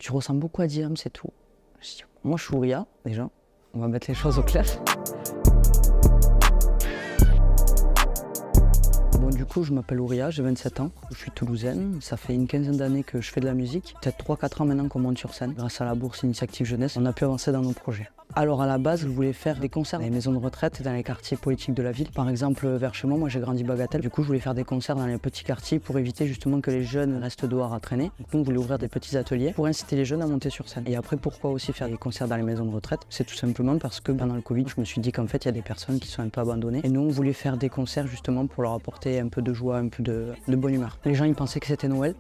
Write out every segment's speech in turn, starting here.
Tu ressembles beaucoup à Diam, c'est tout. Je dis, moi, je suis Ouria, déjà. On va mettre les choses au clair. Bon, du coup, je m'appelle Ouria, j'ai 27 ans. Je suis toulousaine. Ça fait une quinzaine d'années que je fais de la musique. Peut-être 3-4 ans maintenant qu'on monte sur scène. Grâce à la bourse Initiative Jeunesse, on a pu avancer dans nos projets. Alors à la base, je voulais faire des concerts dans les maisons de retraite et dans les quartiers politiques de la ville. Par exemple, vers chez moi j'ai grandi Bagatelle. Du coup, je voulais faire des concerts dans les petits quartiers pour éviter justement que les jeunes restent dehors à traîner. Donc nous, on voulait ouvrir des petits ateliers pour inciter les jeunes à monter sur scène. Et après, pourquoi aussi faire des concerts dans les maisons de retraite? C'est tout simplement parce que pendant le Covid, je me suis dit qu'en fait, il y a des personnes qui sont un peu abandonnées. Et nous, on voulait faire des concerts justement pour leur apporter un peu de joie, un peu de bonne humeur. Les gens, ils pensaient que c'était Noël.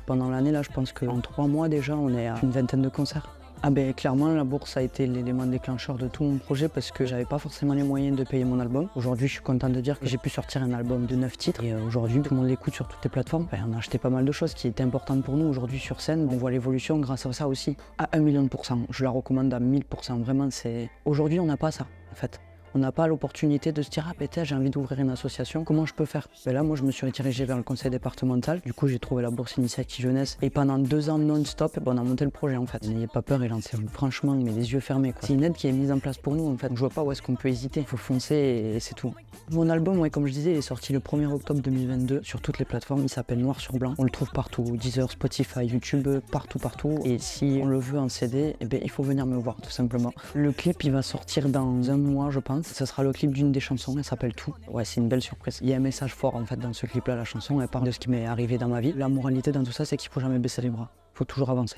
Pendant l'année, là, je pense qu'en 3 mois déjà, on est à une vingtaine de concerts. Ah ben clairement la bourse a été l'élément déclencheur de tout mon projet parce que j'avais pas forcément les moyens de payer mon album. Aujourd'hui je suis content de dire que j'ai pu sortir un album de 9 titres et aujourd'hui tout le monde l'écoute sur toutes les plateformes. On a acheté pas mal de choses qui étaient importantes pour nous aujourd'hui sur scène. On voit l'évolution grâce à ça aussi à 1 million de %. Je la recommande à 1000%. Vraiment c'est... Aujourd'hui on n'a pas ça en fait. On n'a pas l'opportunité de se dire « Ah ben j'ai envie d'ouvrir une association, comment je peux faire ?» Ben là, moi, je me suis dirigé vers le conseil départemental. Du coup, j'ai trouvé la bourse Initiative Jeunesse. Et pendant 2 ans non-stop, on a monté le projet, en fait. N'ayez pas peur et lancez-vous. Franchement, mais les yeux fermés, quoi. C'est une aide qui est mise en place pour nous, en fait. Je vois pas où est-ce qu'on peut hésiter. Il faut foncer et c'est tout. Mon album, ouais, comme je disais, est sorti le 1er octobre 2022 sur toutes les plateformes. Il s'appelle Noir sur Blanc. On le trouve partout. Deezer, Spotify, YouTube, partout. Et si on le veut en CD, eh ben, il faut venir me voir, tout simplement. Le clip, il va sortir dans 1 mois, je pense. Ça sera le clip d'une des chansons, elle s'appelle Tout. Ouais, c'est une belle surprise. Il y a un message fort en fait dans ce clip-là, la chanson, elle parle de ce qui m'est arrivé dans ma vie. La moralité dans tout ça, c'est qu'il faut jamais baisser les bras. Il faut toujours avancer.